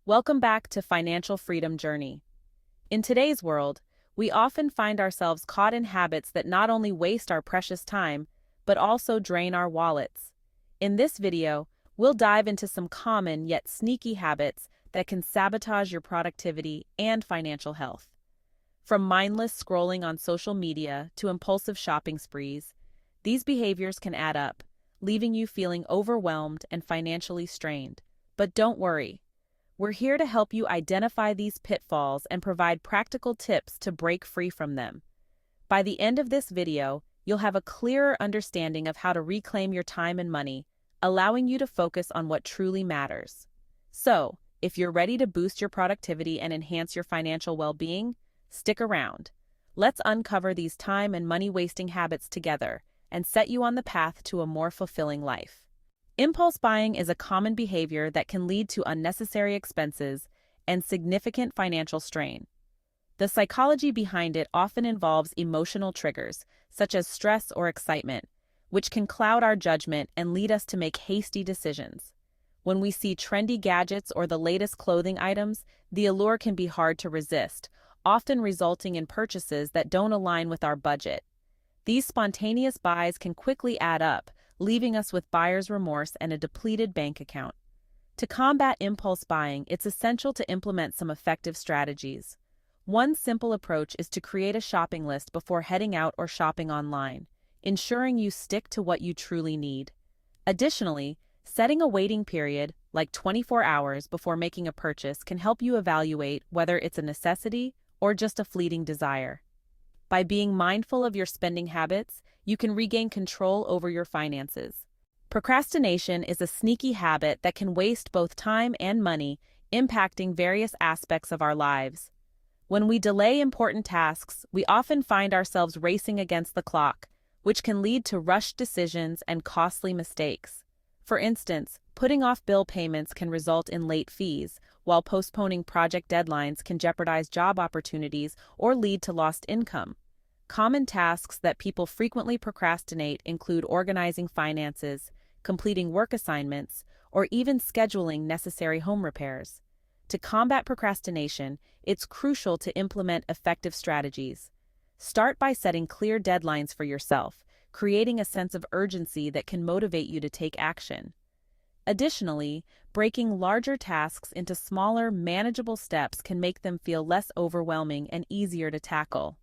Welcome back to Financial Freedom Journey. In today's world, we often find ourselves caught in habits that not only waste our precious time, but also drain our wallets. In this video, we'll dive into some common yet sneaky habits that can sabotage your productivity and financial health. From mindless scrolling on social media to impulsive shopping sprees, these behaviors can add up, leaving you feeling overwhelmed and financially strained. But don't worry. We're here to help you identify these pitfalls and provide practical tips to break free from them. By the end of this video, you'll have a clearer understanding of how to reclaim your time and money, allowing you to focus on what truly matters. So, if you're ready to boost your productivity and enhance your financial well-being, stick around. Let's uncover these time and money-wasting habits together and set you on the path to a more fulfilling life. Impulse buying is a common behavior that can lead to unnecessary expenses and significant financial strain. The psychology behind it often involves emotional triggers, such as stress or excitement, which can cloud our judgment and lead us to make hasty decisions. When we see trendy gadgets or the latest clothing items, the allure can be hard to resist, often resulting in purchases that don't align with our budget. These spontaneous buys can quickly add up, leaving us with buyer's remorse and a depleted bank account. To combat impulse buying, it's essential to implement some effective strategies. One simple approach is to create a shopping list before heading out or shopping online, ensuring you stick to what you truly need. Additionally, setting a waiting period, like 24 hours before making a purchase, can help you evaluate whether it's a necessity or just a fleeting desire. By being mindful of your spending habits, you can regain control over your finances. Procrastination is a sneaky habit that can waste both time and money, impacting various aspects of our lives. When we delay important tasks, we often find ourselves racing against the clock, which can lead to rushed decisions and costly mistakes. For instance, putting off bill payments can result in late fees, while postponing project deadlines can jeopardize job opportunities or lead to lost income. Common tasks that people frequently procrastinate include organizing finances, completing work assignments, or even scheduling necessary home repairs. To combat procrastination, it's crucial to implement effective strategies. Start by setting clear deadlines for yourself, creating a sense of urgency that can motivate you to take action. Additionally, breaking larger tasks into smaller, manageable steps can make them feel less overwhelming and easier to tackle.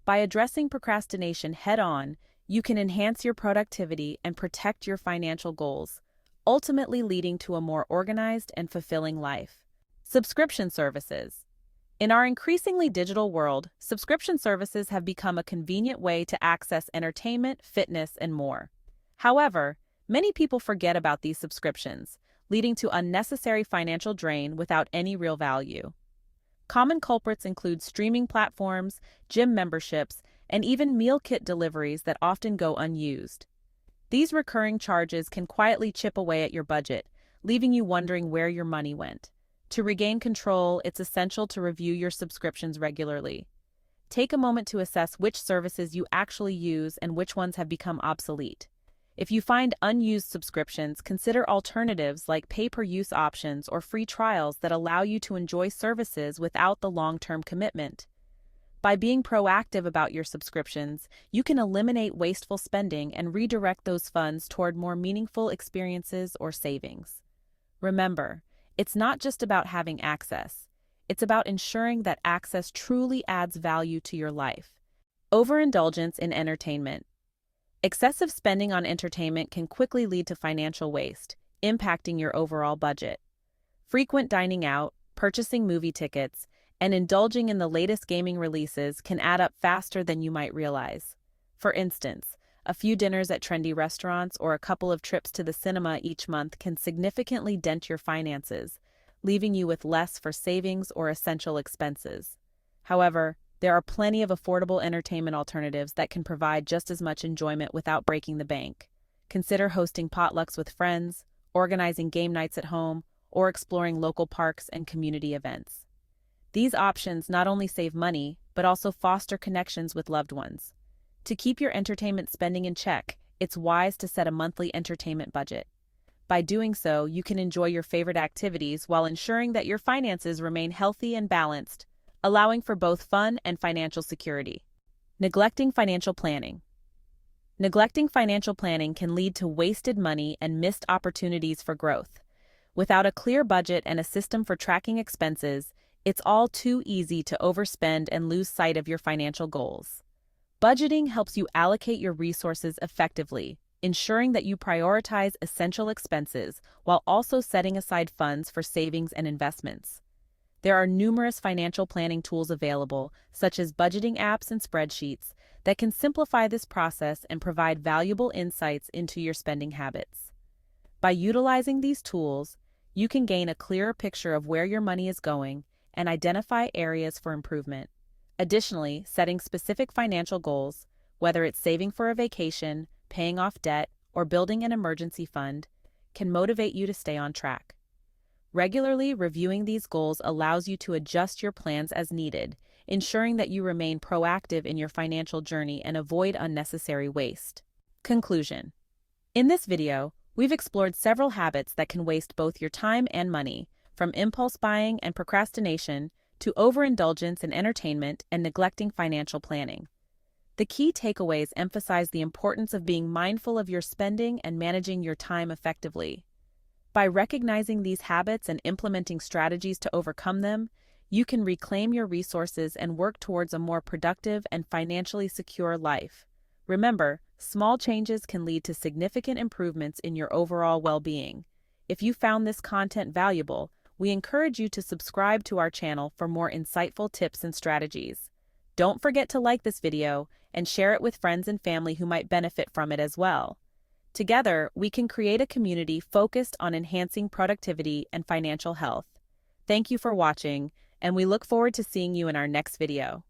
By addressing procrastination head-on, you can enhance your productivity and protect your financial goals, ultimately leading to a more organized and fulfilling life. Subscription services. In our increasingly digital world, subscription services have become a convenient way to access entertainment, fitness, and more. However, many people forget about these subscriptions, leading to unnecessary financial drain without any real value. Common culprits include streaming platforms, gym memberships, and even meal kit deliveries that often go unused. These recurring charges can quietly chip away at your budget, leaving you wondering where your money went. To regain control, it's essential to review your subscriptions regularly. Take a moment to assess which services you actually use and which ones have become obsolete. If you find unused subscriptions, consider alternatives like pay-per-use options or free trials that allow you to enjoy services without the long-term commitment. By being proactive about your subscriptions, you can eliminate wasteful spending and redirect those funds toward more meaningful experiences or savings. Remember, it's not just about having access. It's about ensuring that access truly adds value to your life. Overindulgence in entertainment. Excessive spending on entertainment can quickly lead to financial waste, impacting your overall budget. Frequent dining out, purchasing movie tickets, and indulging in the latest gaming releases can add up faster than you might realize. For instance, a few dinners at trendy restaurants or a couple of trips to the cinema each month can significantly dent your finances, leaving you with less for savings or essential expenses. However, there are plenty of affordable entertainment alternatives that can provide just as much enjoyment without breaking the bank. Consider hosting potlucks with friends, organizing game nights at home, or exploring local parks and community events. These options not only save money, but also foster connections with loved ones. To keep your entertainment spending in check, it's wise to set a monthly entertainment budget. By doing so, you can enjoy your favorite activities while ensuring that your finances remain healthy and balanced, allowing for both fun and financial security. Neglecting financial planning. Neglecting financial planning can lead to wasted money and missed opportunities for growth. Without a clear budget and a system for tracking expenses, it's all too easy to overspend and lose sight of your financial goals. Budgeting helps you allocate your resources effectively, ensuring that you prioritize essential expenses while also setting aside funds for savings and investments. There are numerous financial planning tools available, such as budgeting apps and spreadsheets, that can simplify this process and provide valuable insights into your spending habits. By utilizing these tools, you can gain a clearer picture of where your money is going and identify areas for improvement. Additionally, setting specific financial goals, whether it's saving for a vacation, paying off debt, or building an emergency fund, can motivate you to stay on track. Regularly reviewing these goals allows you to adjust your plans as needed, ensuring that you remain proactive in your financial journey and avoid unnecessary waste. Conclusion. In this video, we've explored several habits that can waste both your time and money, from impulse buying and procrastination to overindulgence in entertainment and neglecting financial planning. The key takeaways emphasize the importance of being mindful of your spending and managing your time effectively. By recognizing these habits and implementing strategies to overcome them, you can reclaim your resources and work towards a more productive and financially secure life. Remember, small changes can lead to significant improvements in your overall well-being. If you found this content valuable, we encourage you to subscribe to our channel for more insightful tips and strategies. Don't forget to like this video and share it with friends and family who might benefit from it as well. Together, we can create a community focused on enhancing productivity and financial health. Thank you for watching, and we look forward to seeing you in our next video.